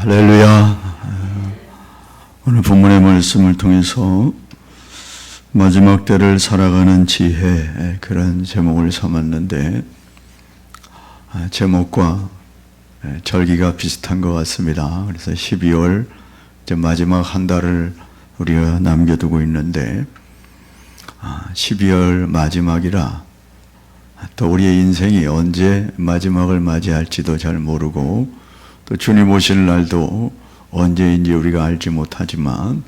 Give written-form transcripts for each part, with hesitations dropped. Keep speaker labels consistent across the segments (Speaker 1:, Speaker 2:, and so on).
Speaker 1: 할렐루야. 오늘 본문의 말씀을 통해서 마지막 때를 살아가는 지혜, 그런 제목을 삼았는데 제목과 절기가 비슷한 것 같습니다. 그래서 12월 이제 마지막 한 달을 우리가 남겨두고 있는데 12월 마지막이라 또 우리의 인생이 언제 마지막을 맞이할지도 잘 모르고 또 주님 오실 날도 언제인지 우리가 알지 못하지만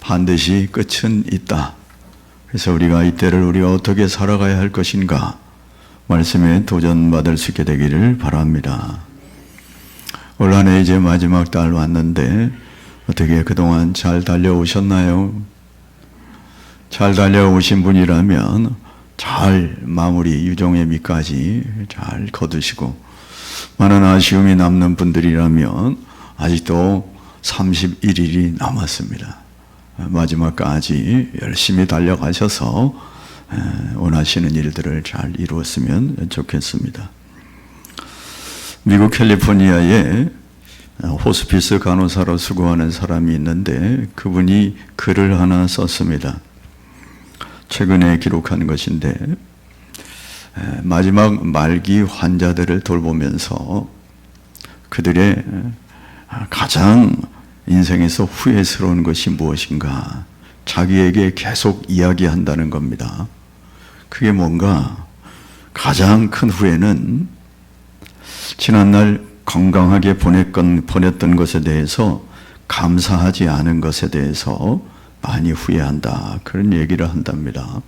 Speaker 1: 반드시 끝은 있다. 그래서 우리가 이때를 우리가 어떻게 살아가야 할 것인가 말씀에 도전받을 수 있게 되기를 바랍니다. 올 한 해 이제 마지막 달 왔는데 어떻게 그동안 잘 달려오셨나요? 잘 달려오신 분이라면 잘 마무리 유종의 미까지 잘 거두시고, 많은 아쉬움이 남는 분들이라면 아직도 31일이 남았습니다. 마지막까지 열심히 달려가셔서 원하시는 일들을 잘 이루었으면 좋겠습니다. 미국 캘리포니아에 호스피스 간호사로 수고하는 사람이 있는데 그분이 글을 하나 썼습니다. 최근에 기록한 것인데 마지막 말기 환자들을 돌보면서 그들의 가장 인생에서 후회스러운 것이 무엇인가 자기에게 계속 이야기한다는 겁니다. 그게 뭔가 가장 큰 후회는 지난날 건강하게 보냈던 것에 대해서 감사하지 않은 것에 대해서 많이 후회한다, 그런 얘기를 한답니다.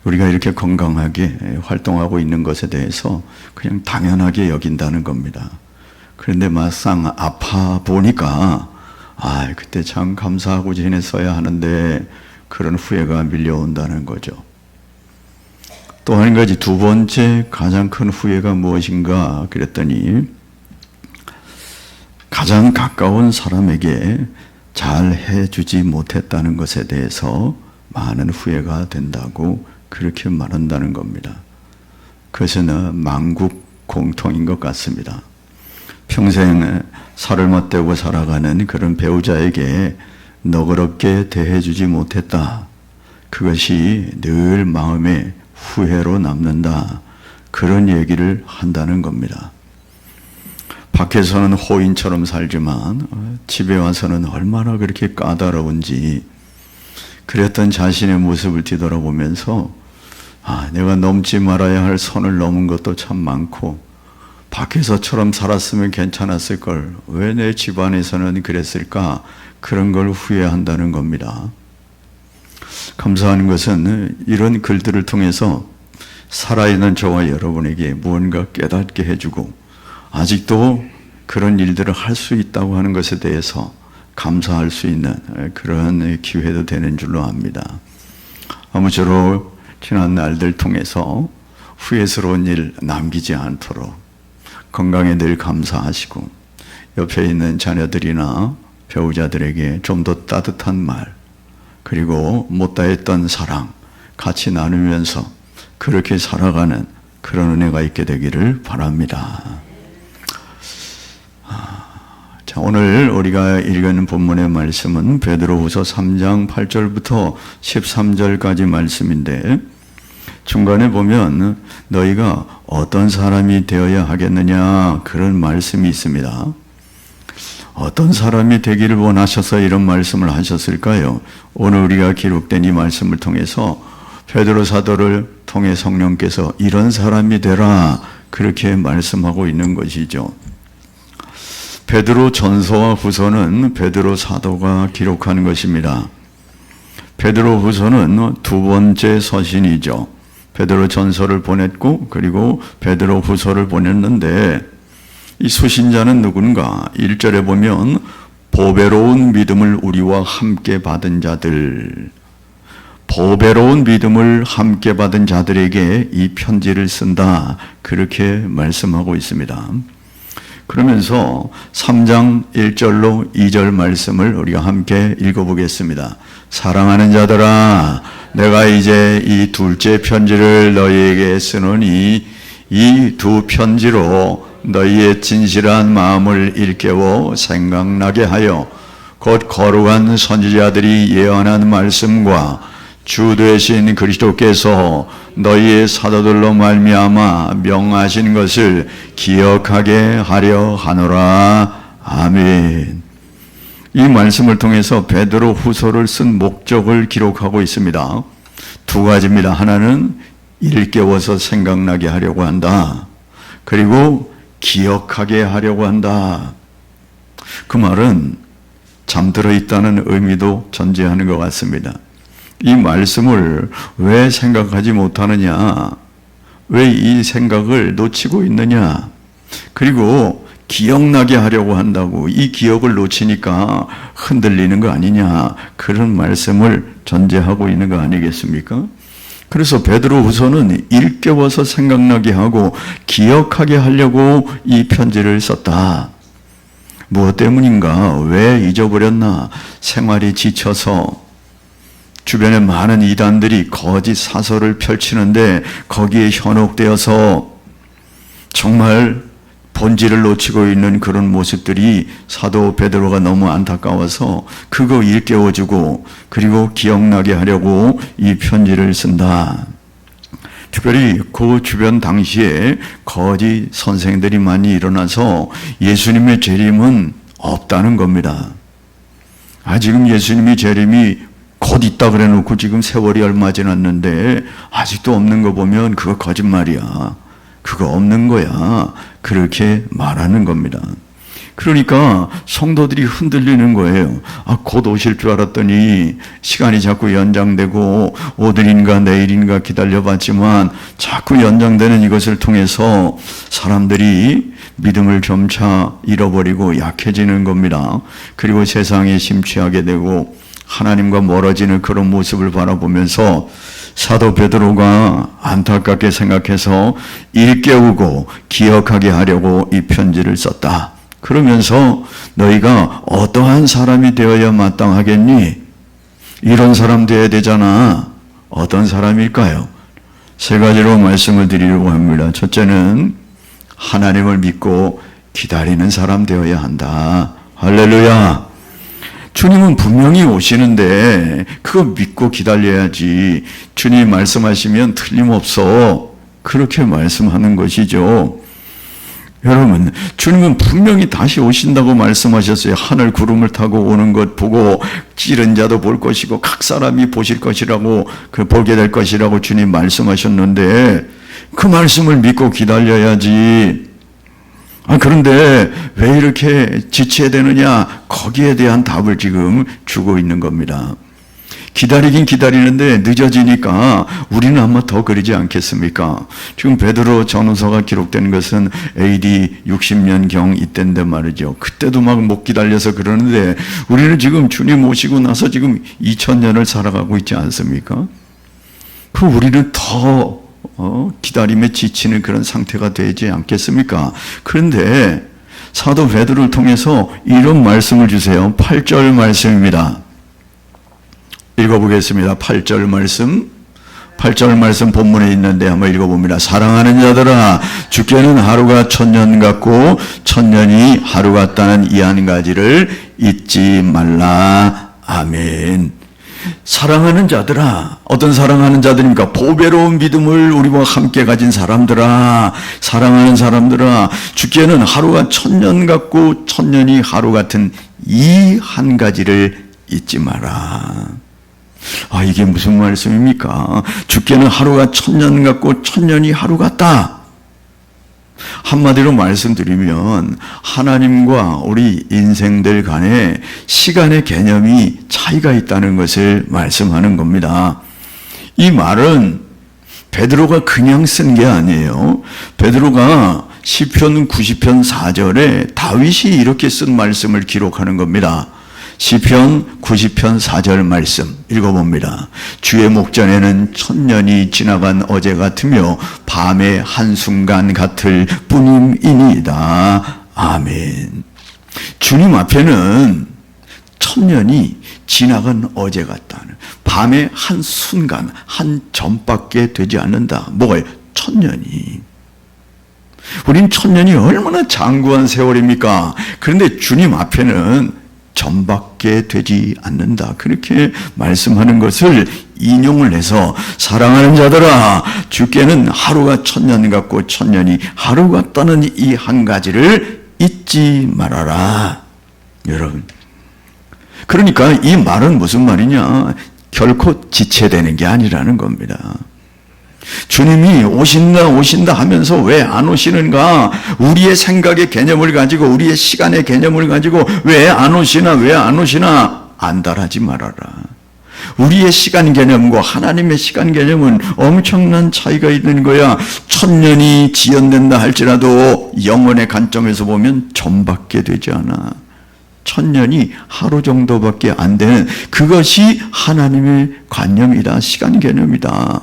Speaker 1: 우리가 이렇게 건강하게 활동하고 있는 것에 대해서 그냥 당연하게 여긴다는 겁니다. 그런데 막상 아파 보니까 그때 참 감사하고 지냈어야 하는데 그런 후회가 밀려온다는 거죠. 또 한 가지, 두 번째 가장 큰 후회가 무엇인가 그랬더니 가장 가까운 사람에게 잘 해주지 못했다는 것에 대해서 많은 후회가 된다고 그렇게 말한다는 겁니다. 그것은 만국 공통인 것 같습니다. 평생 살을 맞대고 살아가는 그런 배우자에게 너그럽게 대해주지 못했다, 그것이 늘 마음에 후회로 남는다, 그런 얘기를 한다는 겁니다. 밖에서는 호인처럼 살지만 집에 와서는 얼마나 그렇게 까다로운지 그랬던 자신의 모습을 뒤돌아보면서 내가 넘지 말아야 할 선을 넘은 것도 참 많고 밖에서처럼 살았으면 괜찮았을 걸, 왜 내 집안에서는 그랬을까, 그런 걸 후회한다는 겁니다. 감사한 것은 이런 글들을 통해서 살아있는 저와 여러분에게 무언가 깨닫게 해주고 아직도 그런 일들을 할 수 있다고 하는 것에 대해서 감사할 수 있는 그런 기회도 되는 줄로 압니다. 아무쪼록 지난 날들 통해서 후회스러운 일 남기지 않도록 건강에 늘 감사하시고 옆에 있는 자녀들이나 배우자들에게 좀 더 따뜻한 말, 그리고 못다했던 사랑 같이 나누면서 그렇게 살아가는 그런 은혜가 있게 되기를 바랍니다. 오늘 우리가 읽는 본문의 말씀은 베드로후서 3장 8절부터 13절까지 말씀인데 중간에 보면 너희가 어떤 사람이 되어야 하겠느냐, 그런 말씀이 있습니다. 어떤 사람이 되기를 원하셔서 이런 말씀을 하셨을까요? 오늘 우리가 기록된 이 말씀을 통해서 베드로 사도를 통해 성령께서 이런 사람이 되라, 그렇게 말씀하고 있는 것이죠. 베드로 전서와 후서는 베드로 사도가 기록한 것입니다. 베드로 후서는 두 번째 서신이죠. 베드로 전서를 보냈고 그리고 베드로 후서를 보냈는데 이 수신자는 누군가? 1절에 보면 보배로운 믿음을 우리와 함께 받은 자들, 보배로운 믿음을 함께 받은 자들에게 이 편지를 쓴다, 그렇게 말씀하고 있습니다. 그러면서 3장 1절로 2절 말씀을 우리가 함께 읽어보겠습니다. 사랑하는 자들아, 내가 이제 이 둘째 편지를 너희에게 쓰노니 이 두 편지로 너희의 진실한 마음을 일깨워 생각나게 하여 곧 거룩한 선지자들이 예언한 말씀과 주 되신 그리스도께서 너희의 사도들로 말미암아 명하신 것을 기억하게 하려 하노라. 아멘. 이 말씀을 통해서 베드로 후서를 쓴 목적을 기록하고 있습니다. 두 가지입니다. 하나는 일깨워서 생각나게 하려고 한다. 그리고 기억하게 하려고 한다. 그 말은 잠들어 있다는 의미도 전제하는 것 같습니다. 이 말씀을 왜 생각하지 못하느냐? 왜 이 생각을 놓치고 있느냐? 그리고 기억나게 하려고 한다고 이 기억을 놓치니까 흔들리는 거 아니냐? 그런 말씀을 전제하고 있는 거 아니겠습니까? 그래서 베드로후서는 일깨워서 생각나게 하고 기억하게 하려고 이 편지를 썼다. 무엇 때문인가? 왜 잊어버렸나? 생활이 지쳐서 주변에 많은 이단들이 거짓 사설을 펼치는데 거기에 현혹되어서 정말 본질을 놓치고 있는 그런 모습들이 사도 베드로가 너무 안타까워서 그거 일깨워주고 그리고 기억나게 하려고 이 편지를 쓴다. 특별히 그 주변 당시에 거짓 선생들이 많이 일어나서 예수님의 재림은 없다는 겁니다. 지금 예수님이 재림이 곧 있다 그래 놓고 지금 세월이 얼마 지났는데 아직도 없는 거 보면 그거 거짓말이야. 그거 없는 거야. 그렇게 말하는 겁니다. 그러니까 성도들이 흔들리는 거예요. 곧 오실 줄 알았더니 시간이 자꾸 연장되고 오늘인가 내일인가 기다려봤지만 자꾸 연장되는 이것을 통해서 사람들이 믿음을 점차 잃어버리고 약해지는 겁니다. 그리고 세상에 심취하게 되고 하나님과 멀어지는 그런 모습을 바라보면서 사도 베드로가 안타깝게 생각해서 일깨우고 기억하게 하려고 이 편지를 썼다. 그러면서 너희가 어떠한 사람이 되어야 마땅하겠니? 이런 사람 되어야 되잖아. 어떤 사람일까요? 세 가지로 말씀을 드리려고 합니다. 첫째는 하나님을 믿고 기다리는 사람 되어야 한다. 할렐루야. 주님은 분명히 오시는데 그거 믿고 기다려야지. 주님 말씀하시면 틀림없어. 그렇게 말씀하는 것이죠. 여러분, 주님은 분명히 다시 오신다고 말씀하셨어요. 하늘 구름을 타고 오는 것 보고 찌른 자도 볼 것이고 각 사람이 보실 것이라고 보게 될 것이라고 주님 말씀하셨는데 그 말씀을 믿고 기다려야지. 그런데 왜 이렇게 지쳐야 되느냐? 거기에 대한 답을 지금 주고 있는 겁니다. 기다리긴 기다리는데 늦어지니까 우리는 아마 더 그러지 않겠습니까? 지금 베드로 전후서가 기록된 것은 AD 60년경 이때인데 말이죠. 그때도 막 못 기다려서 그러는데 우리는 지금 주님 오시고 나서 지금 2000년을 살아가고 있지 않습니까? 우리는 더 기다림에 지치는 그런 상태가 되지 않겠습니까? 그런데 사도 베드로를 통해서 이런 말씀을 주세요. 8절 말씀입니다. 읽어보겠습니다. 8절 말씀. 8절 말씀 본문에 있는데 한번 읽어봅니다. 사랑하는 자들아, 주께는 하루가 천년 같고 천년이 하루 같다는 이 한 가지를 잊지 말라. 아멘. 사랑하는 자들아, 어떤 사랑하는 자들입니까? 보배로운 믿음을 우리와 함께 가진 사람들아, 사랑하는 사람들아, 주께는 하루가 천년 같고 천년이 하루 같은 이 한 가지를 잊지 마라. 이게 무슨 말씀입니까? 주께는 하루가 천년 같고 천년이 하루 같다. 한마디로 말씀드리면 하나님과 우리 인생들 간에 시간의 개념이 차이가 있다는 것을 말씀하는 겁니다. 이 말은 베드로가 그냥 쓴 게 아니에요. 베드로가 시편 90편 4절에 다윗이 이렇게 쓴 말씀을 기록하는 겁니다. 시편 90편 4절 말씀 읽어봅니다. 주의 목전에는 천년이 지나간 어제 같으며 밤의 한순간 같을 뿐임이니이다. 아멘. 주님 앞에는 천년이 지나간 어제 같다는, 밤의 한순간 한 점밖에 되지 않는다. 뭐가요? 천년이. 우린 천년이 얼마나 장구한 세월입니까? 그런데 주님 앞에는 점밖에 되지 않는다. 그렇게 말씀하는 것을 인용을 해서 사랑하는 자들아, 주께는 하루가 천년 같고 천년이 하루 같다는 이 한 가지를 잊지 말아라. 여러분, 그러니까 이 말은 무슨 말이냐? 결코 지체되는 게 아니라는 겁니다. 주님이 오신다 하면서 왜 안 오시는가? 우리의 생각의 개념을 가지고, 우리의 시간의 개념을 가지고 왜 안 오시나 안달하지 말아라. 우리의 시간 개념과 하나님의 시간 개념은 엄청난 차이가 있는 거야. 천년이 지연된다 할지라도 영원의 관점에서 보면 점밖에 되지 않아. 천년이 하루 정도밖에 안 되는, 그것이 하나님의 관념이다. 시간 개념이다.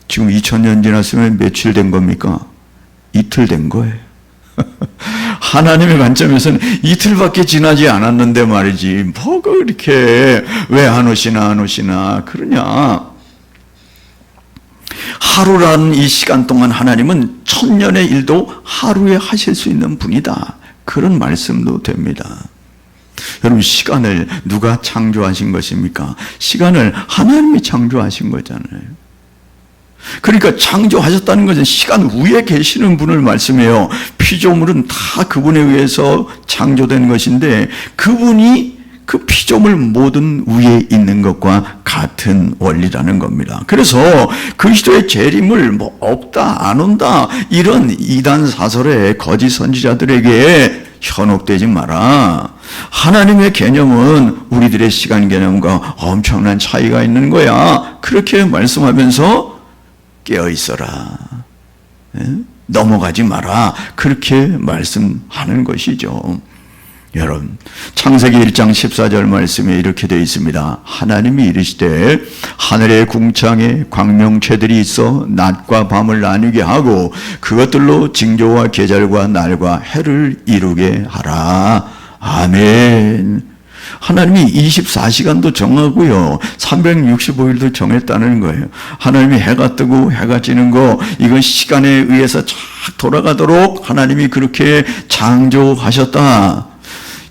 Speaker 1: 지금 2000년 지났으면 며칠 된 겁니까? 이틀 된 거예요. 하나님의 관점에서는 이틀밖에 지나지 않았는데 말이지, 뭐가 이렇게 왜 안 오시나 그러냐. 하루라는 이 시간 동안 하나님은 천년의 일도 하루에 하실 수 있는 분이다. 그런 말씀도 됩니다. 여러분, 시간을 누가 창조하신 것입니까? 시간을 하나님이 창조하신 거잖아요. 그러니까 창조하셨다는 것은 시간 위에 계시는 분을 말씀해요. 피조물은 다 그분에 의해서 창조된 것인데, 그분이 그 피조물 모든 위에 있는 것과 같은 원리라는 겁니다. 그래서 그리스도의 재림을 뭐 없다, 안 온다, 이런 이단 사설의 거짓 선지자들에게 현혹되지 마라. 하나님의 개념은 우리들의 시간 개념과 엄청난 차이가 있는 거야. 그렇게 말씀하면서 깨어 있어라. 넘어가지 마라. 그렇게 말씀하는 것이죠. 여러분, 창세기 1장 14절 말씀에 이렇게 되어 있습니다. 하나님이 이르시되 하늘의 궁창에 광명체들이 있어 낮과 밤을 나누게 하고 그것들로 징조와 계절과 날과 해를 이루게 하라. 아멘. 하나님이 24시간도 정하고요, 365일도 정했다는 거예요. 하나님이 해가 뜨고 해가 지는 거, 이건 시간에 의해서 쫙 돌아가도록 하나님이 그렇게 창조하셨다.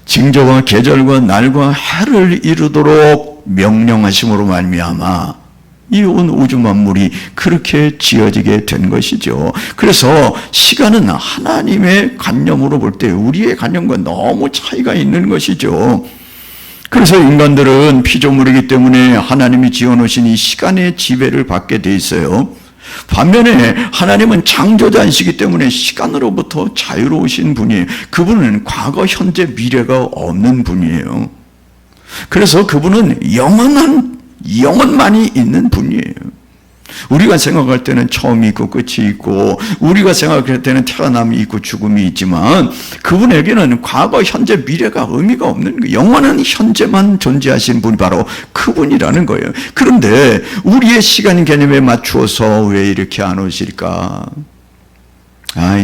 Speaker 1: 징조와 계절과 날과 해를 이루도록 명령하심으로 말미암아 이 온 우주 만물이 그렇게 지어지게 된 것이죠. 그래서 시간은 하나님의 관념으로 볼 때 우리의 관념과 너무 차이가 있는 것이죠. 그래서 인간들은 피조물이기 때문에 하나님이 지어놓으신 이 시간의 지배를 받게 돼 있어요. 반면에 하나님은 창조자이시기 때문에 시간으로부터 자유로우신 분이에요. 그분은 과거, 현재, 미래가 없는 분이에요. 그래서 그분은 영원만이 있는 분이에요. 우리가 생각할 때는 처음이 있고 끝이 있고, 우리가 생각할 때는 태어남이 있고 죽음이 있지만, 그분에게는 과거, 현재, 미래가 의미가 없는 거예요. 영원한 현재만 존재하시는 분이 바로 그분이라는 거예요. 그런데 우리의 시간 개념에 맞추어서 왜 이렇게 안 오실까?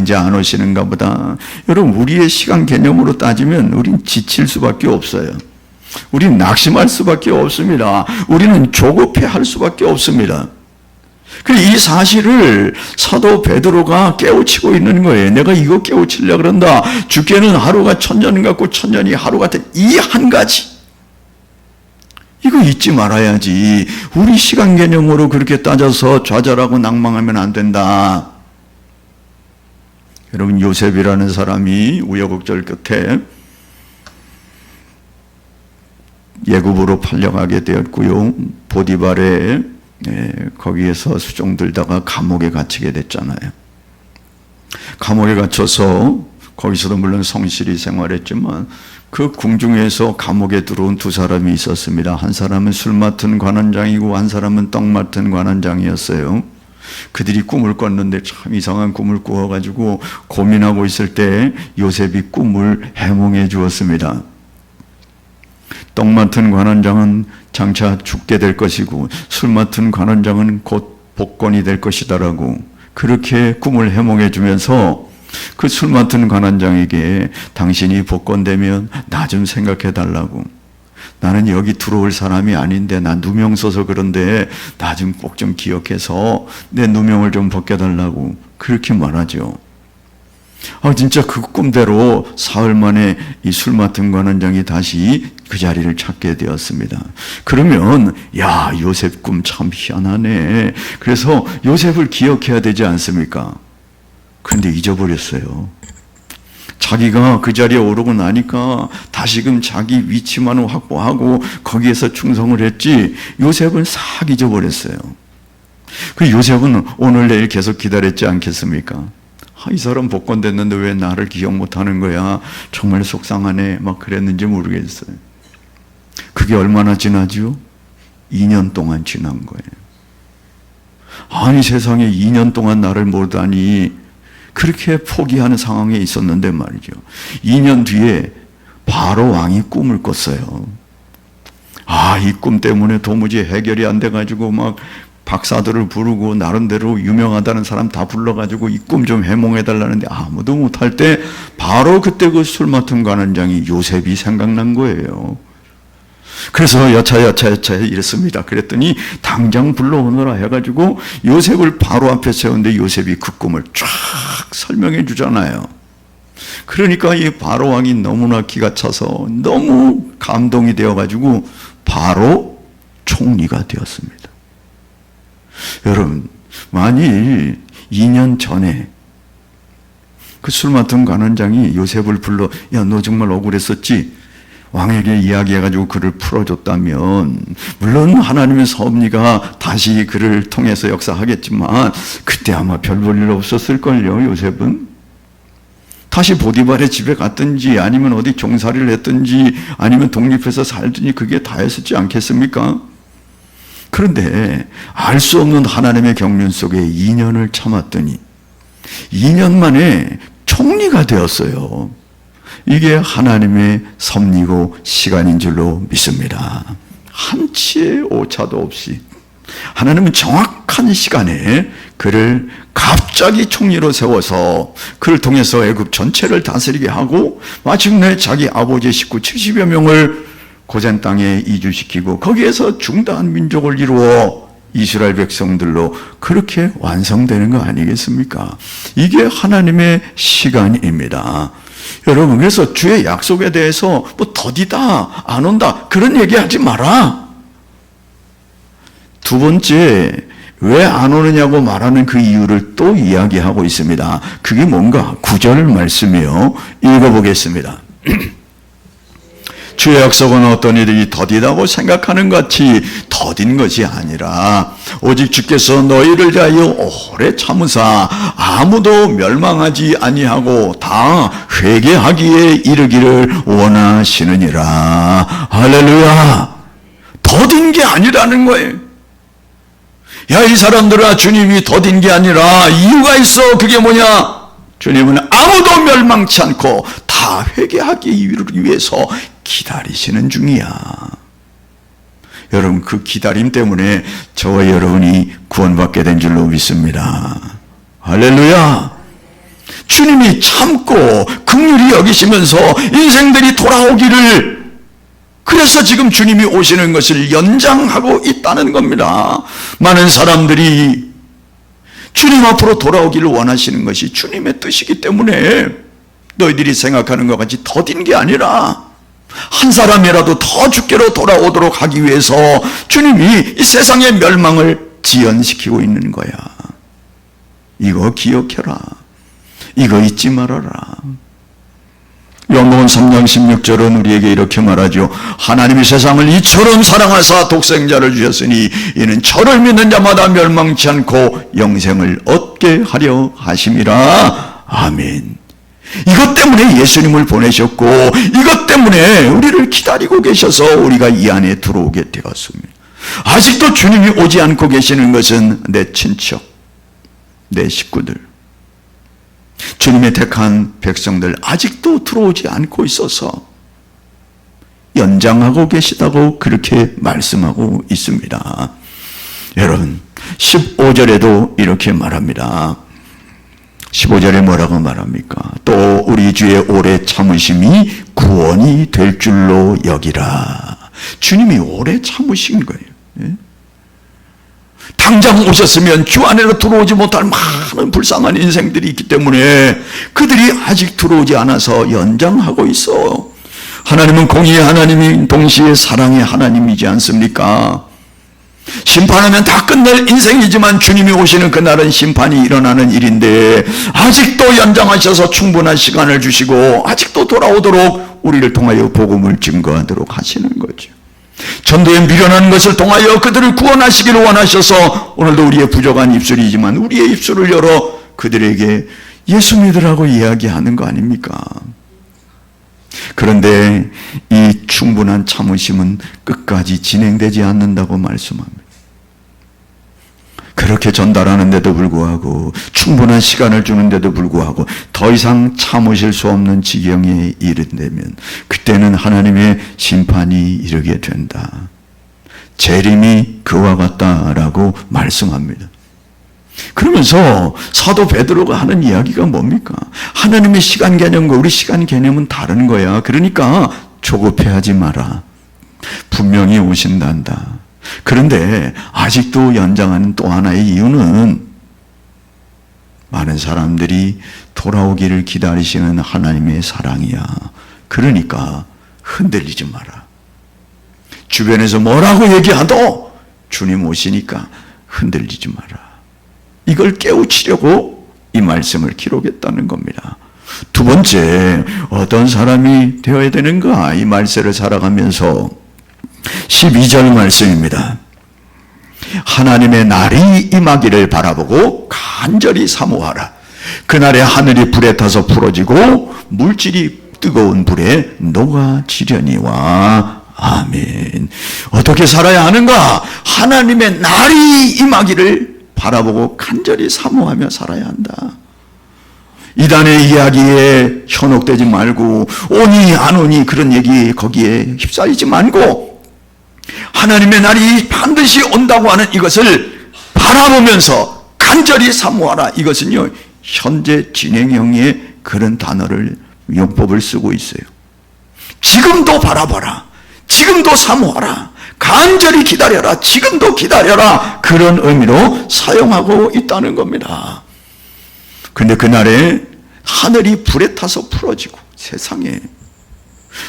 Speaker 1: 이제 안 오시는가 보다. 여러분, 우리의 시간 개념으로 따지면 우린 지칠 수밖에 없어요. 우린 낙심할 수밖에 없습니다. 우리는 조급해할 수밖에 없습니다. 이 사실을 사도 베드로가 깨우치고 있는 거예요. 내가 이거 깨우치려고 그런다. 주께는 하루가 천년 같고 천년이 하루 같은 이 한 가지, 이거 잊지 말아야지. 우리 시간 개념으로 그렇게 따져서 좌절하고 낭망하면 안 된다. 여러분, 요셉이라는 사람이 우여곡절 끝에 예굽으로 팔려가게 되었고요, 보디발의 거기에서 수종들다가 감옥에 갇히게 됐잖아요. 감옥에 갇혀서 거기서도 물론 성실히 생활했지만 그 궁중에서 감옥에 들어온 두 사람이 있었습니다. 한 사람은 술 맡은 관원장이고 한 사람은 떡 맡은 관원장이었어요. 그들이 꿈을 꿨는데 참 이상한 꿈을 꾸어가지고 고민하고 있을 때 요셉이 꿈을 해몽해 주었습니다. 떡 맡은 관원장은 장차 죽게 될 것이고 술 맡은 관원장은 곧 복권이 될 것이다라고 그렇게 꿈을 해몽해 주면서 그 술 맡은 관원장에게 당신이 복권되면 나 좀 생각해 달라고, 나는 여기 들어올 사람이 아닌데 나 누명 써서 그런데 나 좀 꼭 좀 기억해서 내 누명을 좀 벗겨달라고 그렇게 말하죠. 진짜 그 꿈대로 사흘 만에 이 술 맡은 관원장이 다시 그 자리를 찾게 되었습니다. 그러면 야, 요셉 꿈 참 희한하네. 그래서 요셉을 기억해야 되지 않습니까? 그런데 잊어버렸어요. 자기가 그 자리에 오르고 나니까 다시금 자기 위치만 확보하고 거기에서 충성을 했지, 요셉은 싹 잊어버렸어요. 그 요셉은 오늘 내일 계속 기다렸지 않겠습니까? 이 사람 복권 됐는데 왜 나를 기억 못하는 거야? 정말 속상하네. 막 그랬는지 모르겠어요. 그게 얼마나 지나죠? 2년 동안 지난 거예요. 아니, 세상에 2년 동안 나를 모르다니, 그렇게 포기하는 상황에 있었는데 말이죠. 2년 뒤에 바로 왕이 꿈을 꿨어요. 이 꿈 때문에 도무지 해결이 안 돼가지고 막 박사들을 부르고 나름대로 유명하다는 사람 다 불러가지고 이 꿈 좀 해몽해달라는데 아무도 못할 때 바로 그때 그 술 맡은 관원장이 요셉이 생각난 거예요. 그래서 여차 이랬습니다. 그랬더니 당장 불러오너라 해가지고 요셉을 바로 앞에 세웠는데 요셉이 그 꿈을 쫙 설명해 주잖아요. 그러니까 이 바로 왕이 너무나 기가 차서 너무 감동이 되어가지고 바로 총리가 되었습니다. 여러분, 만일 2년 전에 그 술 맡은 관원장이 요셉을 불러, 야, 너 정말 억울했었지? 왕에게 이야기해가지고 그를 풀어줬다면, 물론 하나님의 섭리가 다시 그를 통해서 역사하겠지만 그때 아마 별 볼 일 없었을걸요. 요셉은 다시 보디발의 집에 갔든지 아니면 어디 종살이를 했든지 아니면 독립해서 살든지 그게 다였었지 않겠습니까? 그런데 알 수 없는 하나님의 경륜 속에 2년을 참았더니 2년 만에 총리가 되었어요. 이게 하나님의 섭리고 시간인 줄로 믿습니다. 한치의 오차도 없이 하나님은 정확한 시간에 그를 갑자기 총리로 세워서 그를 통해서 애굽 전체를 다스리게 하고 마침내 자기 아버지의 식구 70여 명을 고센 땅에 이주시키고 거기에서 중다한 민족을 이루어 이스라엘 백성들로 그렇게 완성되는 거 아니겠습니까? 이게 하나님의 시간입니다. 여러분, 그래서 주의 약속에 대해서 뭐 더디다, 안 온다 그런 얘기하지 마라. 두 번째, 왜 안 오느냐고 말하는 그 이유를 또 이야기하고 있습니다. 그게 뭔가 9절 말씀이요. 읽어보겠습니다. 주의 약속은 어떤 이들이 더디다고 생각하는 같이 더딘 것이 아니라 오직 주께서 너희를 위하여 오래 참으사 아무도 멸망하지 아니하고 다 회개하기에 이르기를 원하시느니라. 할렐루야. 더딘 게 아니라는 거예요. 야, 이 사람들아, 주님이 더딘 게 아니라 이유가 있어. 그게 뭐냐? 주님은 아무도 멸망치 않고 다 회개하기 위해서 기다리시는 중이야. 여러분, 그 기다림 때문에 저와 여러분이 구원받게 된 줄로 믿습니다. 할렐루야. 주님이 참고 긍휼히 여기시면서 인생들이 돌아오기를, 그래서 지금 주님이 오시는 것을 연장하고 있다는 겁니다. 많은 사람들이 주님 앞으로 돌아오기를 원하시는 것이 주님의 뜻이기 때문에 너희들이 생각하는 것 같이 더딘 게 아니라 한 사람이라도 더 주께로 돌아오도록 하기 위해서 주님이 이 세상의 멸망을 지연시키고 있는 거야. 이거 기억해라. 이거 잊지 말아라. 요한복음 3장 16절은 우리에게 이렇게 말하죠. 하나님이 세상을 이처럼 사랑하사 독생자를 주셨으니 이는 저를 믿는 자마다 멸망치 않고 영생을 얻게 하려 하심이라. 아멘. 이것 때문에 예수님을 보내셨고 이것 때문에 우리를 기다리고 계셔서 우리가 이 안에 들어오게 되었습니다. 아직도 주님이 오지 않고 계시는 것은 내 친척, 내 식구들, 주님의 택한 백성들 아직도 들어오지 않고 있어서 연장하고 계시다고 그렇게 말씀하고 있습니다. 여러분, 15절에도 이렇게 말합니다. 15절에 뭐라고 말합니까? 또 우리 주의 오래 참으심이 구원이 될 줄로 여기라. 주님이 오래 참으신 거예요. 당장 오셨으면 주 안으로 들어오지 못할 많은 불쌍한 인생들이 있기 때문에 그들이 아직 들어오지 않아서 연장하고 있어. 하나님은 공의의 하나님이 동시에 사랑의 하나님이지 않습니까? 심판하면 다 끝날 인생이지만 주님이 오시는 그날은 심판이 일어나는 일인데 아직도 연장하셔서 충분한 시간을 주시고 아직도 돌아오도록 우리를 통하여 복음을 증거하도록 하시는 거죠. 전도에 미련한 것을 통하여 그들을 구원하시기를 원하셔서 오늘도 우리의 부족한 입술이지만 우리의 입술을 열어 그들에게 예수 믿으라고 이야기하는 거 아닙니까? 그런데 이 충분한 참으심은 끝까지 진행되지 않는다고 말씀합니다. 그렇게 전달하는데도 불구하고 충분한 시간을 주는데도 불구하고 더 이상 참으실 수 없는 지경에 이른다면 그때는 하나님의 심판이 이르게 된다. 재림이 그와 같다라고 말씀합니다. 그러면서 사도 베드로가 하는 이야기가 뭡니까? 하나님의 시간 개념과 우리 시간 개념은 다른 거야. 그러니까 조급해하지 마라. 분명히 오신단다. 그런데 아직도 연장하는 또 하나의 이유는 많은 사람들이 돌아오기를 기다리시는 하나님의 사랑이야. 그러니까 흔들리지 마라. 주변에서 뭐라고 얘기하도 주님 오시니까 흔들리지 마라. 이걸 깨우치려고 이 말씀을 기록했다는 겁니다. 두 번째, 어떤 사람이 되어야 되는가? 이 말세를 살아가면서 12절 말씀입니다. 하나님의 날이 임하기를 바라보고 간절히 사모하라. 그날에 하늘이 불에 타서 풀어지고 물질이 뜨거운 불에 녹아지려니와. 아멘. 어떻게 살아야 하는가? 하나님의 날이 임하기를 바라보고 간절히 사모하며 살아야 한다. 이단의 이야기에 현혹되지 말고 오니 안 오니 그런 얘기 거기에 휩싸이지 말고 하나님의 날이 반드시 온다고 하는 이것을 바라보면서 간절히 사모하라. 이것은요 현재 진행형의 그런 단어를 용법을 쓰고 있어요. 지금도 바라봐라. 지금도 사모하라. 간절히 기다려라. 지금도 기다려라. 그런 의미로 사용하고 있다는 겁니다. 그런데 그날에 하늘이 불에 타서 풀어지고 세상에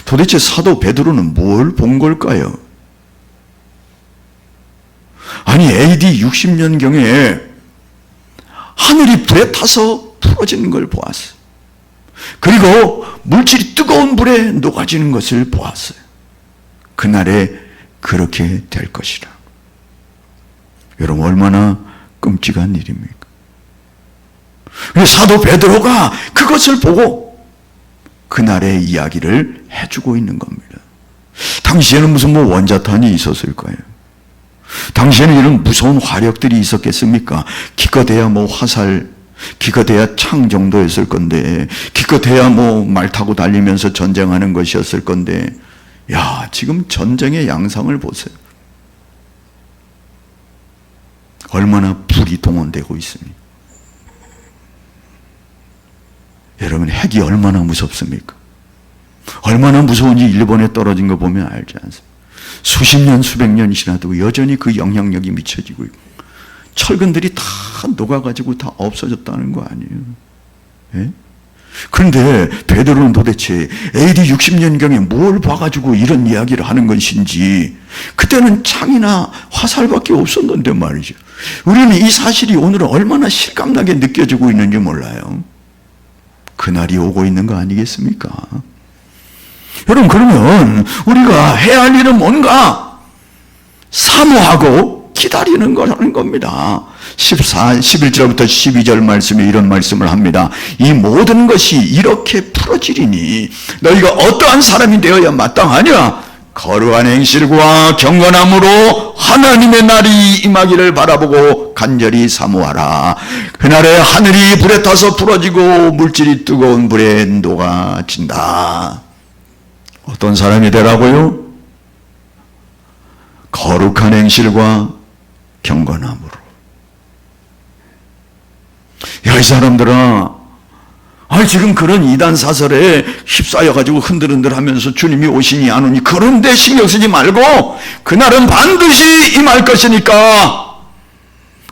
Speaker 1: 도대체 사도 베드로는 뭘 본 걸까요? 아니 AD 60년경에 하늘이 불에 타서 풀어지는 걸 보았어요. 그리고 물질이 뜨거운 불에 녹아지는 것을 보았어요. 그날에 그렇게 될 것이라. 여러분 얼마나 끔찍한 일입니까? 사도 베드로가 그것을 보고 그날의 이야기를 해주고 있는 겁니다. 당시에는 무슨 원자탄이 있었을 거예요. 당시에는 이런 무서운 화력들이 있었겠습니까? 기껏해야 화살, 기껏해야 창 정도였을 건데, 기껏해야 말 타고 달리면서 전쟁하는 것이었을 건데, 야, 지금 전쟁의 양상을 보세요. 얼마나 불이 동원되고 있습니까? 여러분, 핵이 얼마나 무섭습니까? 얼마나 무서운지 일본에 떨어진 거 보면 알지 않습니까? 수십 년, 수백 년이 지나도 여전히 그 영향력이 미쳐지고 있고 철근들이 다 녹아가지고 다 없어졌다는 거 아니에요? 예? 그런데 베드로는 도대체 AD 60년경에 뭘 봐가지고 이런 이야기를 하는 것인지, 그때는 창이나 화살밖에 없었는데 말이죠. 우리는 이 사실이 오늘은 얼마나 실감나게 느껴지고 있는지 몰라요. 그날이 오고 있는 거 아니겠습니까? 여러분, 그러면 우리가 해야 할 일은 뭔가? 사모하고 기다리는 거라는 겁니다. 11절부터 12절 말씀에 이런 말씀을 합니다. 이 모든 것이 이렇게 풀어지리니 너희가 어떠한 사람이 되어야 마땅하냐? 거룩한 행실과 경건함으로 하나님의 날이 임하기를 바라보고 간절히 사모하라. 그날에 하늘이 불에 타서 풀어지고 물질이 뜨거운 불에 녹아진다. 어떤 사람이 되라고요? 거룩한 행실과 경건함으로. 야, 이 사람들아, 지금 그런 이단 사설에 휩싸여가지고 흔들흔들 하면서 주님이 오시니 안 오니 그런데 신경 쓰지 말고 그날은 반드시 임할 것이니까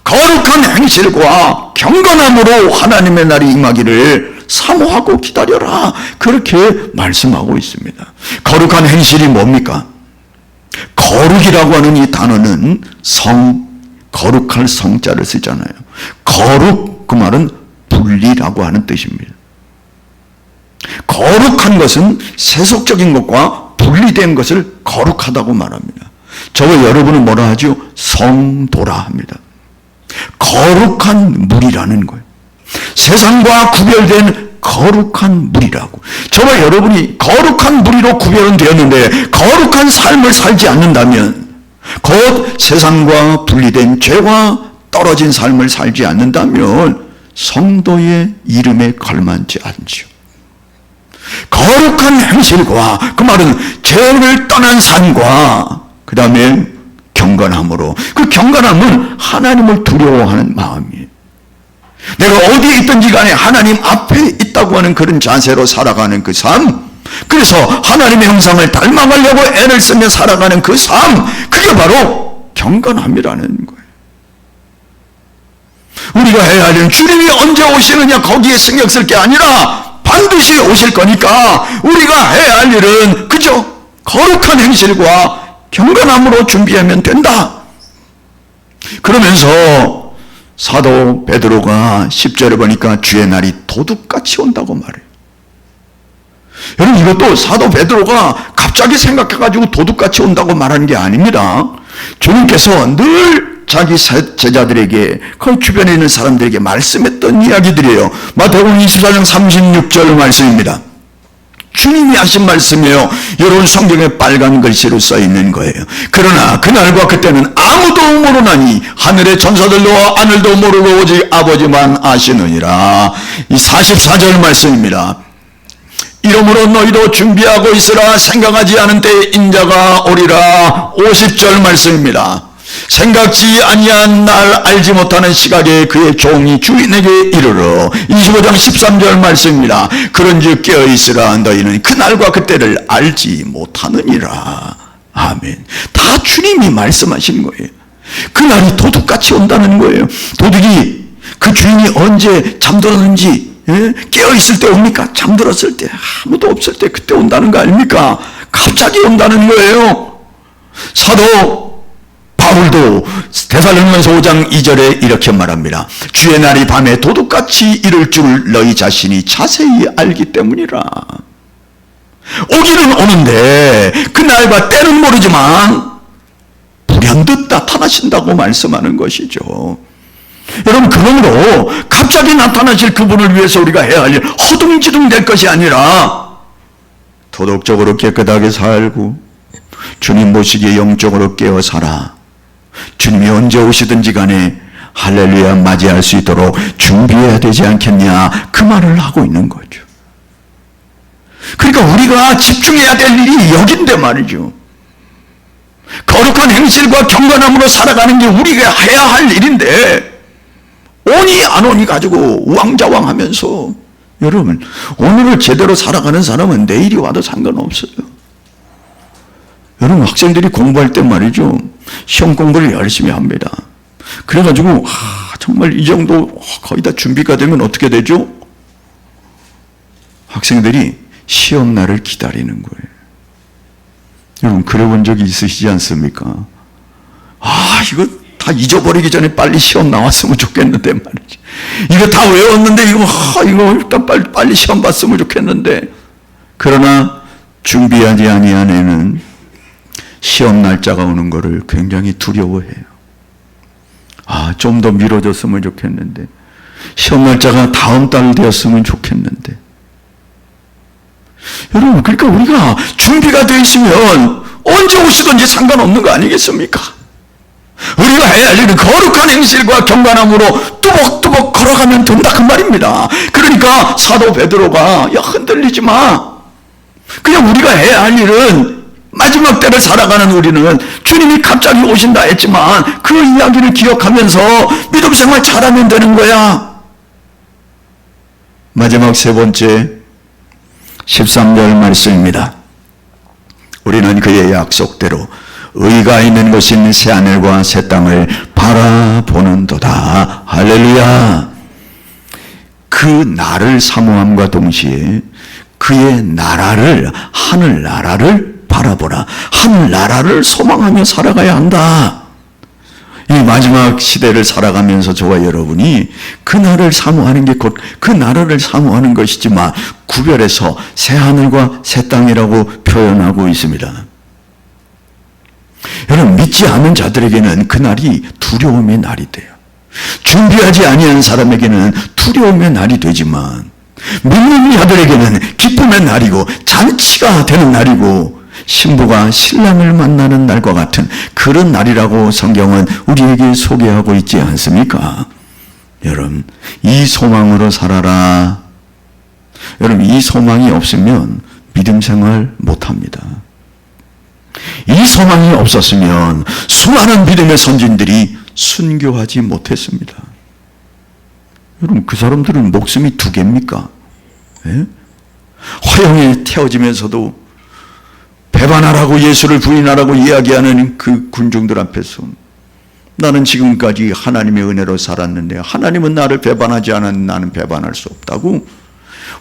Speaker 1: 거룩한 행실과 경건함으로 하나님의 날이 임하기를 사모하고 기다려라. 그렇게 말씀하고 있습니다. 거룩한 행실이 뭡니까? 거룩이라고 하는 이 단어는 거룩할 성자를 쓰잖아요. 거룩, 그 말은 분리라고 하는 뜻입니다. 거룩한 것은 세속적인 것과 분리된 것을 거룩하다고 말합니다. 저와 여러분은 뭐라 하죠? 성도라 합니다. 거룩한 물이라는 거예요. 세상과 구별된 거룩한 물이라고. 저와 여러분이 거룩한 물이로 구별은 되었는데 거룩한 삶을 살지 않는다면, 곧 세상과 분리된 죄와 떨어진 삶을 살지 않는다면 성도의 이름에 걸맞지 않지요. 거룩한 행실과, 그 말은 죄를 떠난 삶과 그 다음에 경건함으로, 그 경건함은 하나님을 두려워하는 마음이에요. 내가 어디에 있든지 간에 하나님 앞에 있다고 하는 그런 자세로 살아가는 그 삶, 그래서 하나님의 형상을 닮아가려고 애를 쓰며 살아가는 그 삶, 그게 바로 경건함이라는 거예요. 우리가 해야 할 일은 주님이 언제 오시느냐 거기에 신경 쓸 게 아니라 반드시 오실 거니까 우리가 해야 할 일은 그저 거룩한 행실과 경건함으로 준비하면 된다. 그러면서 사도 베드로가 10절에 보니까 주의 날이 도둑같이 온다고 말해요. 여러분, 이것도 사도 베드로가 갑자기 생각해가지고 도둑같이 온다고 말하는 게 아닙니다. 주님께서 늘 자기 제자들에게, 그 주변에 있는 사람들에게 말씀했던 이야기들이에요. 마태복음 24장 36절 말씀입니다. 주님이 하신 말씀이에요. 여러분, 성경에 빨간 글씨로 써 있는 거예요. 그러나 그날과 그때는 아무도 모르나니 하늘의 천사들도 하늘도 모르고 오직 아버지만 아시느니라. 이 44절 말씀입니다. 이러므로 너희도 준비하고 있으라. 생각하지 않은 때에 인자가 오리라. 50절 말씀입니다. 생각지 아니한 날, 알지 못하는 시각에 그의 종이 주인에게 이르러. 25장 13절 말씀입니다. 그런즉 깨어있으라. 너희는 그날과 그때를 알지 못하느니라. 아멘. 다 주님이 말씀하신 거예요. 그날이 도둑같이 온다는 거예요. 도둑이 그 주인이 언제 잠들었는지, 깨어있을 때 옵니까? 잠들었을 때, 아무도 없을 때 그때 온다는 거 아닙니까? 갑자기 온다는 거예요. 사도 바울도 데살로니가서 5장 2절에 이렇게 말합니다. 주의 날이 밤에 도둑같이 이를 줄 너희 자신이 자세히 알기 때문이라. 오기는 오는데 그 날과 때는 모르지만 불현듯 나타나신다고 말씀하는 것이죠. 여러분, 그러므로 갑자기 나타나실 그분을 위해서 우리가 해야 할 일, 허둥지둥 될 것이 아니라 도덕적으로 깨끗하게 살고 주님 모시기에 영적으로 깨어 살아. 주님이 언제 오시든지 간에 할렐루야 맞이할 수 있도록 준비해야 되지 않겠냐, 그 말을 하고 있는 거죠. 그러니까 우리가 집중해야 될 일이 여긴데 말이죠. 거룩한 행실과 경건함으로 살아가는 게 우리가 해야 할 일인데, 오니 안 오니 가지고 우왕좌왕하면서, 여러분, 오늘을 제대로 살아가는 사람은 내일이 와도 상관없어요. 여러분, 학생들이 공부할 때 말이죠, 시험 공부를 열심히 합니다. 그래가지고 정말 이 정도 거의 다 준비가 되면 어떻게 되죠? 학생들이 시험날을 기다리는 거예요. 여러분, 그래본 적이 있으시지 않습니까? 이거 다 잊어버리기 전에 빨리 시험 나왔으면 좋겠는데 말이지. 이거 다 외웠는데 이거 일단 빨리 시험 봤으면 좋겠는데. 그러나 준비하지 아니한 애는 시험 날짜가 오는 것을 굉장히 두려워해요. 좀 더 미뤄졌으면 좋겠는데, 시험 날짜가 다음 달 되었으면 좋겠는데. 여러분, 그러니까 우리가 준비가 되어 있으면 언제 오시든지 상관없는 거 아니겠습니까? 우리가 해야 할 일은 거룩한 행실과 경건함으로 뚜벅뚜벅 걸어가면 된다, 그 말입니다. 그러니까 사도 베드로가, 야, 흔들리지 마. 그냥 우리가 해야 할 일은, 마지막 때를 살아가는 우리는 주님이 갑자기 오신다 했지만 그 이야기를 기억하면서 믿음 생활 잘하면 되는 거야. 마지막 세 번째 13절 말씀입니다. 우리는 그의 약속대로 의가 있는 곳인 새하늘과 새 땅을 바라보는도다. 할렐루야. 그 나를 사모함과 동시에 그의 나라를, 하늘나라를 바라보라. 하늘나라를 소망하며 살아가야 한다. 이 마지막 시대를 살아가면서 저와 여러분이 그 나라를 사모하는 게 곧 그 나라를 사모하는 것이지만 구별해서 새하늘과 새 땅이라고 표현하고 있습니다. 여러분, 믿지 않는 자들에게는 그날이 두려움의 날이 돼요. 준비하지 아니한 사람에게는 두려움의 날이 되지만 믿는 자들에게는 기쁨의 날이고 잔치가 되는 날이고 신부가 신랑을 만나는 날과 같은 그런 날이라고 성경은 우리에게 소개하고 있지 않습니까? 여러분, 이 소망으로 살아라. 여러분, 이 소망이 없으면 믿음 생활 못합니다. 이 소망이 없었으면 수많은 믿음의 선진들이 순교하지 못했습니다. 여러분, 그 사람들은 목숨이 두 개입니까? 예? 화형에 태워지면서도 배반하라고, 예수를 부인하라고 이야기하는 그 군중들 앞에서 나는 지금까지 하나님의 은혜로 살았는데 하나님은 나를 배반하지 않은 나는 배반할 수 없다고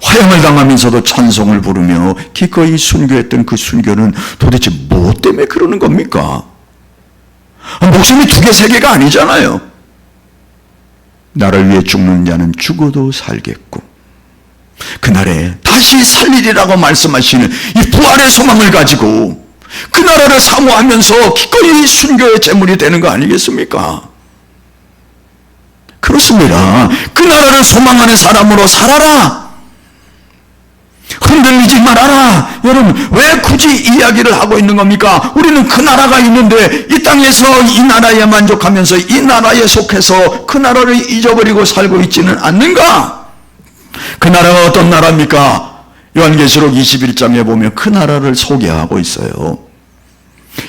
Speaker 1: 화형을 당하면서도 찬송을 부르며 기꺼이 순교했던 그 순교는 도대체 무엇 때문에 그러는 겁니까? 목숨이 두 개, 세 개가 아니잖아요. 나를 위해 죽는 자는 죽어도 살겠고 그날에 다시 살리리라고 말씀하시는 이 부활의 소망을 가지고 그 나라를 사모하면서 기꺼이 순교의 제물이 되는 거 아니겠습니까? 그렇습니다. 그 나라를 소망하는 사람으로 살아라. 흔들리지 말아라. 여러분, 왜 굳이 이 이야기를 하고 있는 겁니까? 우리는 그 나라가 있는데 이 땅에서 이 나라에 만족하면서 이 나라에 속해서 그 나라를 잊어버리고 살고 있지는 않는가? 그 나라가 어떤 나라입니까? 요한계시록 21장에 보면 그 나라를 소개하고 있어요.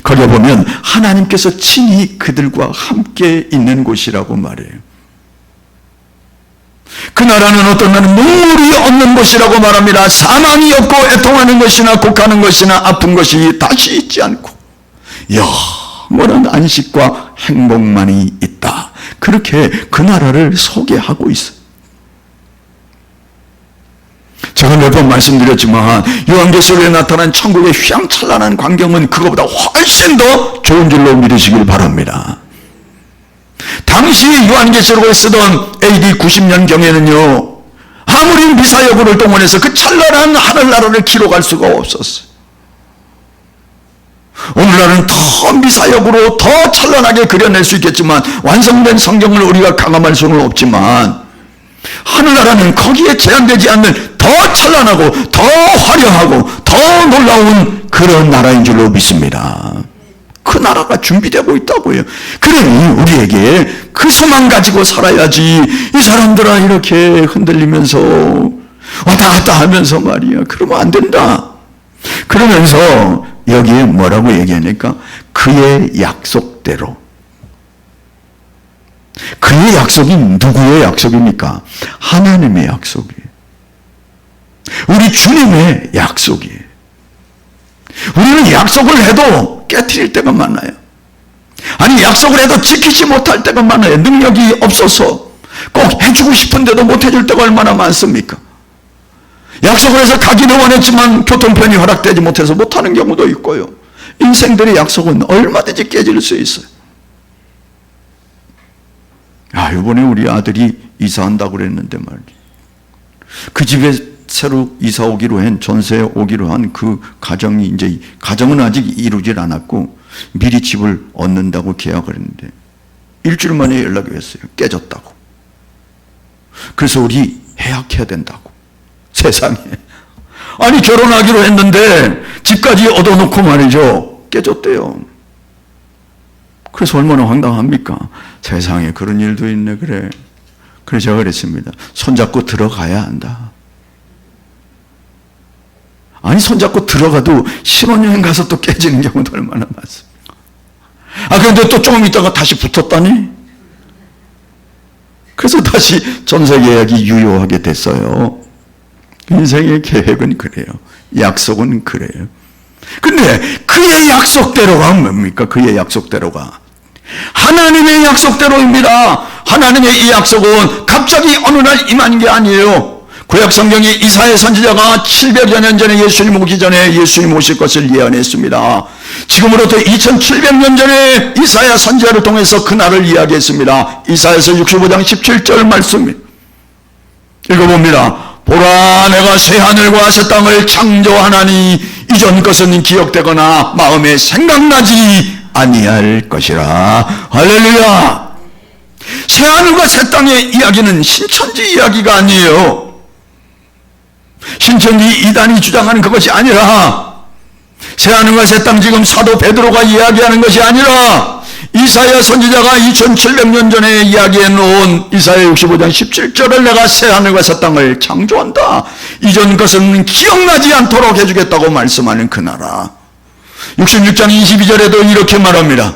Speaker 1: 거기에 보면 하나님께서 친히 그들과 함께 있는 곳이라고 말해요. 그 나라는 어떤 나라는 눈물이 없는 곳이라고 말합니다. 사망이 없고 애통하는 것이나 곡하는 것이나 아픈 것이 다시 있지 않고 영원한 안식과 행복만이 있다. 그렇게 그 나라를 소개하고 있어요. 제가 몇 번 말씀드렸지만 요한계시록에 나타난 천국의 휘황찬란한 광경은 그거보다 훨씬 더 좋은 줄로 믿으시길 바랍니다. 당시 요한계시록을 쓰던 AD 90년경에는요 아무리 미사여구를 동원해서 그 찬란한 하늘나라를 기록할 수가 없었어요. 오늘날은 더 미사여구로 더 찬란하게 그려낼 수 있겠지만 완성된 성경을 우리가 강함할 수는 없지만 하늘나라는 거기에 제한되지 않는 더 찬란하고 더 화려하고 더 놀라운 그런 나라인 줄로 믿습니다. 그 나라가 준비되고 있다고요. 그러니 우리에게 그 소망 가지고 살아야지. 이 사람들아 이렇게 흔들리면서 왔다 갔다 하면서 말이야. 그러면 안 된다. 그러면서 여기에 뭐라고 얘기하니까 그의 약속대로. 그의 약속이 누구의 약속입니까? 하나님의 약속이에요. 우리 주님의 약속이에요. 우리는 약속을 해도 깨트릴 때가 많아요. 아니 약속을 해도 지키지 못할 때가 많아요. 능력이 없어서 꼭 해주고 싶은데도 못 해줄 때가 얼마나 많습니까? 약속을 해서 가기는 원했지만 교통편이 허락되지 못해서 못하는 경우도 있고요. 인생들의 약속은 얼마든지 깨질 수 있어요. 이번에 우리 아들이 이사한다고 그랬는데 말이야. 그 집에 새로 이사 오기로 한, 전세 오기로 한 그 가정이 이제, 가정은 아직 이루질 않았고 미리 집을 얻는다고 계약을 했는데 일주일 만에 연락이 왔어요. 깨졌다고. 그래서 우리 해약해야 된다고. 세상에. 아니 결혼하기로 했는데 집까지 얻어놓고 말이죠. 깨졌대요. 그래서 얼마나 황당합니까? 세상에 그런 일도 있네. 그래. 그래서 제가 그랬습니다. 손잡고 들어가야 한다. 아니 손잡고 들어가도 신혼여행 가서 또 깨지는 경우도 얼마나 많습니까? 그런데 또 조금 있다가 다시 붙었다니? 그래서 다시 전세 계약이 유효하게 됐어요. 인생의 계획은 그래요. 약속은 그래요. 근데 그의 약속대로가 뭡니까? 그의 약속대로가 하나님의 약속대로입니다. 하나님의 이 약속은 갑자기 어느 날 임한 게 아니에요. 구약 성경에 이사야 선지자가 700여 년 전에 예수님 오기 전에 예수님 오실 것을 예언했습니다. 지금으로부터 2700년 전에 이사야 선지자를 통해서 그날을 이야기했습니다. 이사야서 65장 17절 말씀 읽어봅니다. 보라, 내가 새 하늘과 새 땅을 창조하나니 이전 것은 기억되거나 마음에 생각나지 아니할 것이라. 할렐루야. 새 하늘과 새 땅의 이야기는 신천지 이야기가 아니에요. 신천지 이단이 주장하는 그것이 아니라, 새 하늘과 새 땅 지금 사도 베드로가 이야기하는 것이 아니라 이사야 선지자가 2700년 전에 이야기해 놓은 이사야 65장 17절을 내가 새 하늘과 새 땅을 창조한다. 이전 것은 기억나지 않도록 해주겠다고 말씀하는 그 나라. 66장 22절에도 이렇게 말합니다.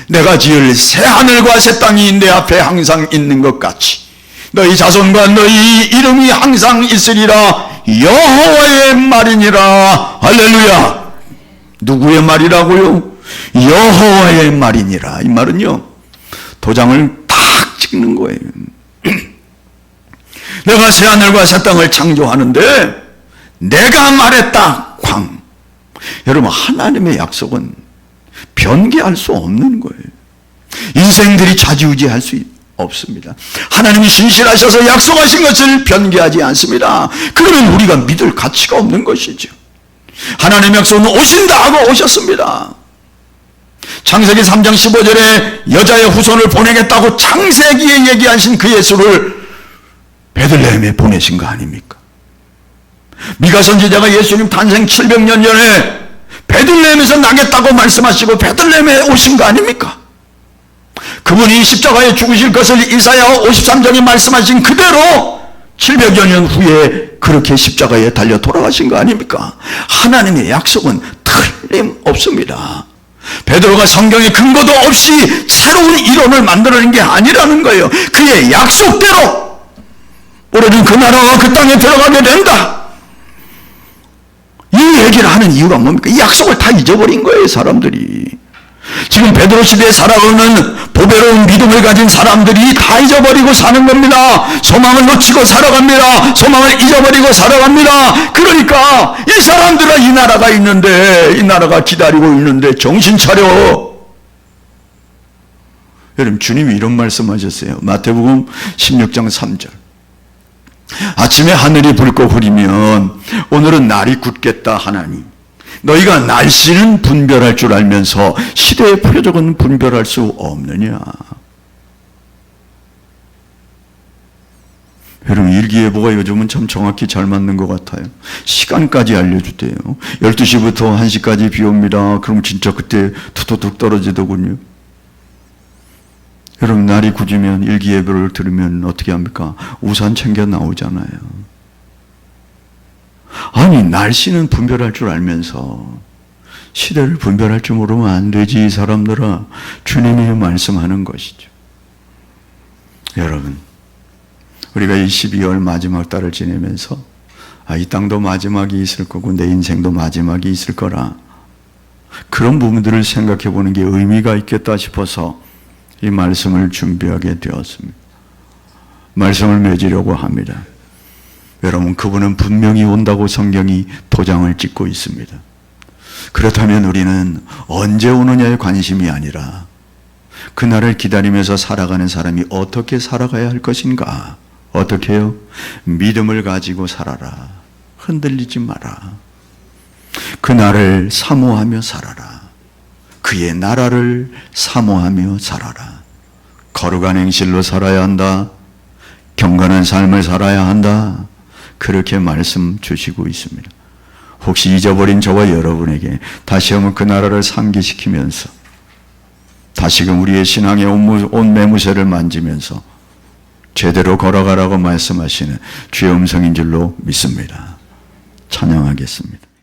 Speaker 1: 내가 지을 새 하늘과 새 땅이 내 앞에 항상 있는 것 같이 너희 자손과 너희 이름이 항상 있으리라. 여호와의 말이니라. 할렐루야. 누구의 말이라고요? 여호와의 말이니라. 이 말은요, 도장을 딱 찍는 거예요. 내가 새 하늘과 새 땅을 창조하는데 내가 말했다. 쾅. 여러분, 하나님의 약속은 변개할 수 없는 거예요. 인생들이 좌지우지할 수 없습니다. 하나님이 신실하셔서 약속하신 것을 변개하지 않습니다. 그러면 우리가 믿을 가치가 없는 것이죠. 하나님의 약속은 오신다 하고 오셨습니다. 창세기 3장 15절에 여자의 후손을 보내겠다고 창세기에 얘기하신 그 예수를 베들레헴에 보내신 거 아닙니까? 미가 선지자가 예수님 탄생 700년 전에 베들레헴에서 나겠다고 말씀하시고 베들레헴에 오신 거 아닙니까? 그분이 십자가에 죽으실 것을 이사야 53장에 말씀하신 그대로 700여 년 후에 그렇게 십자가에 달려 돌아가신 거 아닙니까? 하나님의 약속은 틀림없습니다. 베드로가 성경에 근거도 없이 새로운 이론을 만들어낸 게 아니라는 거예요. 그의 약속대로 우리는 그 나라와 그 땅에 들어가게 된다. 이 얘기를 하는 이유가 뭡니까? 이 약속을 다 잊어버린 거예요, 사람들이. 지금 베드로 시대에 살아가는 보배로운 믿음을 가진 사람들이 다 잊어버리고 사는 겁니다. 소망을 놓치고 살아갑니다. 소망을 잊어버리고 살아갑니다. 그러니까 이 사람들은 이 나라가 있는데, 이 나라가 기다리고 있는데 정신 차려. 여러분, 주님이 이런 말씀하셨어요. 마태복음 16장 3절. 아침에 하늘이 붉고 흐리면 오늘은 날이 굳겠다 하나니 너희가 날씨는 분별할 줄 알면서 시대의 표적은 분별할 수 없느냐. 여러분, 일기예보가 요즘은 참 정확히 잘 맞는 것 같아요. 시간까지 알려주대요. 12시부터 1시까지 비 옵니다. 그럼 진짜 그때 툭툭툭 떨어지더군요. 여러분, 날이 굳으면 일기예보를 들으면 어떻게 합니까? 우산 챙겨 나오잖아요. 아니, 날씨는 분별할 줄 알면서 시대를 분별할 줄 모르면 안 되지, 이 사람들아. 주님이 말씀하는 것이죠. 여러분, 우리가 이 12월 마지막 달을 지내면서 이 땅도 마지막이 있을 거고 내 인생도 마지막이 있을 거라, 그런 부분들을 생각해 보는 게 의미가 있겠다 싶어서 이 말씀을 준비하게 되었습니다. 말씀을 맺으려고 합니다. 여러분, 그분은 분명히 온다고 성경이 도장을 찍고 있습니다. 그렇다면 우리는 언제 오느냐에 관심이 아니라 그날을 기다리면서 살아가는 사람이 어떻게 살아가야 할 것인가? 어떻게 해요? 믿음을 가지고 살아라. 흔들리지 마라. 그날을 사모하며 살아라. 그의 나라를 사모하며 살아라. 거룩한 행실로 살아야 한다. 경건한 삶을 살아야 한다. 그렇게 말씀 주시고 있습니다. 혹시 잊어버린 저와 여러분에게 다시 한번 그 나라를 상기시키면서 다시금 우리의 신앙의 온 매무새를 만지면서 제대로 걸어가라고 말씀하시는 주의 음성인 줄로 믿습니다. 찬양하겠습니다.